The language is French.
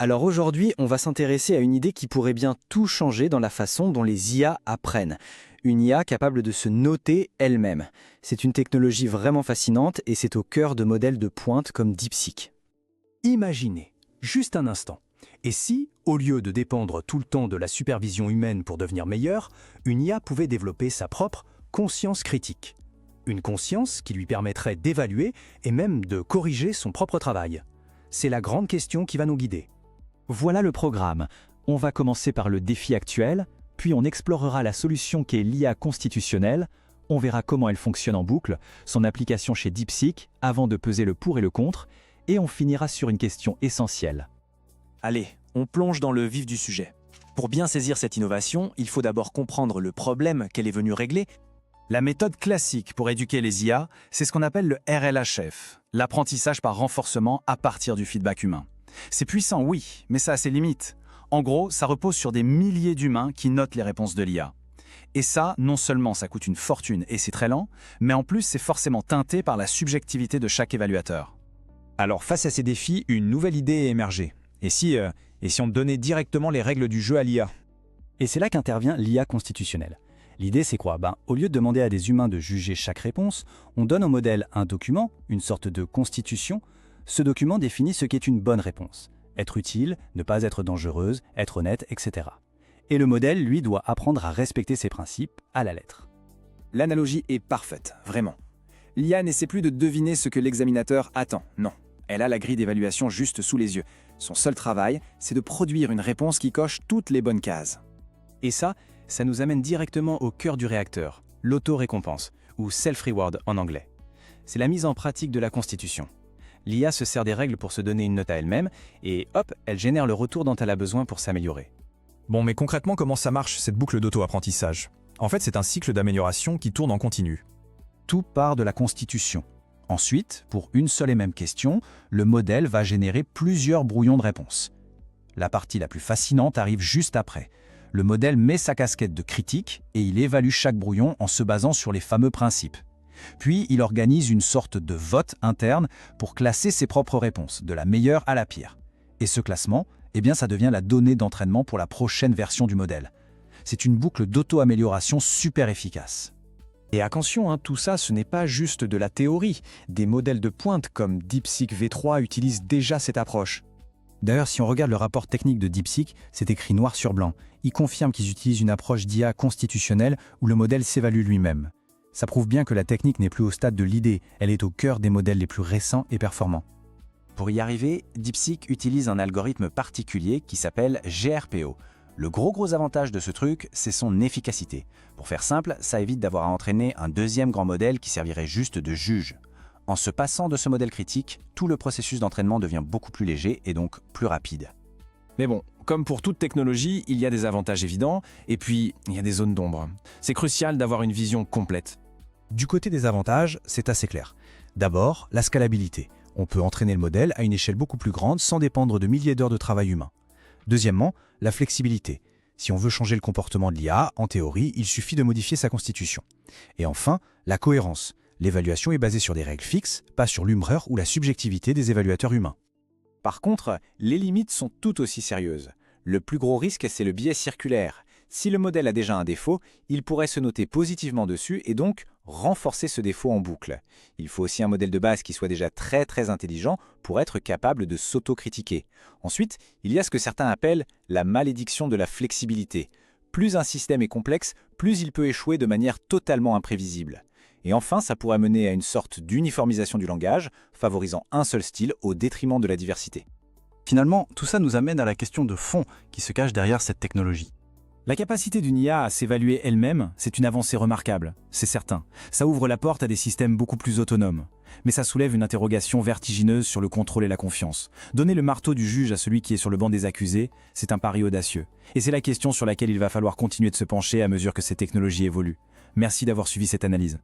Alors aujourd'hui, on va s'intéresser à une idée qui pourrait bien tout changer dans la façon dont les IA apprennent. Une IA capable de se noter elle-même. C'est une technologie vraiment fascinante et c'est au cœur de modèles de pointe comme DeepSeek. Imaginez, juste un instant. Et si, au lieu de dépendre tout le temps de la supervision humaine pour devenir meilleure, une IA pouvait développer sa propre conscience critique? Une conscience qui lui permettrait d'évaluer et même de corriger son propre travail. C'est la grande question qui va nous guider. Voilà le programme. On va commencer par le défi actuel, puis on explorera la solution qu'est l'IA constitutionnelle, on verra comment elle fonctionne en boucle, son application chez DeepSeek, avant de peser le pour et le contre, et on finira sur une question essentielle. Allez, on plonge dans le vif du sujet. Pour bien saisir cette innovation, il faut d'abord comprendre le problème qu'elle est venue régler. La méthode classique pour éduquer les IA, c'est ce qu'on appelle le RLHF, l'apprentissage par renforcement à partir du feedback humain. C'est puissant, oui, mais ça a ses limites. En gros, ça repose sur des milliers d'humains qui notent les réponses de l'IA. Et ça, non seulement ça coûte une fortune et c'est très lent, mais en plus c'est forcément teinté par la subjectivité de chaque évaluateur. Alors face à ces défis, une nouvelle idée est émergée. Et si on donnait directement les règles du jeu à l'IA? Et c'est là qu'intervient l'IA constitutionnelle. L'idée, c'est quoi? Au lieu de demander à des humains de juger chaque réponse, on donne au modèle un document, une sorte de constitution. Ce document définit ce qu'est une bonne réponse. Être utile, ne pas être dangereuse, être honnête, etc. Et le modèle, lui, doit apprendre à respecter ces principes à la lettre. L'analogie est parfaite, vraiment. L'IA n'essaie plus de deviner ce que l'examinateur attend, non. Elle a la grille d'évaluation juste sous les yeux. Son seul travail, c'est de produire une réponse qui coche toutes les bonnes cases. Et ça nous amène directement au cœur du réacteur, l'auto-récompense, ou self-reward en anglais. C'est la mise en pratique de la Constitution. L'IA se sert des règles pour se donner une note à elle-même, et hop, elle génère le retour dont elle a besoin pour s'améliorer. Bon, mais concrètement, comment ça marche, cette boucle d'auto-apprentissage? En fait, c'est un cycle d'amélioration qui tourne en continu. Tout part de la Constitution. Ensuite, pour une seule et même question, le modèle va générer plusieurs brouillons de réponses. La partie la plus fascinante arrive juste après. Le modèle met sa casquette de critique et il évalue chaque brouillon en se basant sur les fameux principes. Puis, il organise une sorte de vote interne pour classer ses propres réponses, de la meilleure à la pire. Et ce classement, ça devient la donnée d'entraînement pour la prochaine version du modèle. C'est une boucle d'auto-amélioration super efficace. Et attention, tout ça, ce n'est pas juste de la théorie. Des modèles de pointe comme DeepSeek V3 utilisent déjà cette approche. D'ailleurs, si on regarde le rapport technique de DeepSeek, c'est écrit noir sur blanc. Il confirme qu'ils utilisent une approche d'IA constitutionnelle où le modèle s'évalue lui-même. Ça prouve bien que la technique n'est plus au stade de l'idée, elle est au cœur des modèles les plus récents et performants. Pour y arriver, DeepSeek utilise un algorithme particulier qui s'appelle GRPO. Le gros avantage de ce truc, c'est son efficacité. Pour faire simple, ça évite d'avoir à entraîner un deuxième grand modèle qui servirait juste de juge. En se passant de ce modèle critique, tout le processus d'entraînement devient beaucoup plus léger et donc plus rapide. Mais bon, comme pour toute technologie, il y a des avantages évidents, et puis il y a des zones d'ombre. C'est crucial d'avoir une vision complète. Du côté des avantages, c'est assez clair. D'abord, la scalabilité. On peut entraîner le modèle à une échelle beaucoup plus grande sans dépendre de milliers d'heures de travail humain. Deuxièmement, la flexibilité. Si on veut changer le comportement de l'IA, en théorie, il suffit de modifier sa constitution. Et enfin, la cohérence. L'évaluation est basée sur des règles fixes, pas sur l'humeur ou la subjectivité des évaluateurs humains. Par contre, les limites sont tout aussi sérieuses. Le plus gros risque, c'est le biais circulaire. Si le modèle a déjà un défaut, il pourrait se noter positivement dessus et donc renforcer ce défaut en boucle. Il faut aussi un modèle de base qui soit déjà très intelligent pour être capable de s'autocritiquer. Ensuite, il y a ce que certains appellent la malédiction de la flexibilité. Plus un système est complexe, plus il peut échouer de manière totalement imprévisible. Et enfin, ça pourrait mener à une sorte d'uniformisation du langage, favorisant un seul style au détriment de la diversité. Finalement, tout ça nous amène à la question de fond qui se cache derrière cette technologie. La capacité d'une IA à s'évaluer elle-même, c'est une avancée remarquable, c'est certain. Ça ouvre la porte à des systèmes beaucoup plus autonomes. Mais ça soulève une interrogation vertigineuse sur le contrôle et la confiance. Donner le marteau du juge à celui qui est sur le banc des accusés, c'est un pari audacieux. Et c'est la question sur laquelle il va falloir continuer de se pencher à mesure que ces technologies évoluent. Merci d'avoir suivi cette analyse.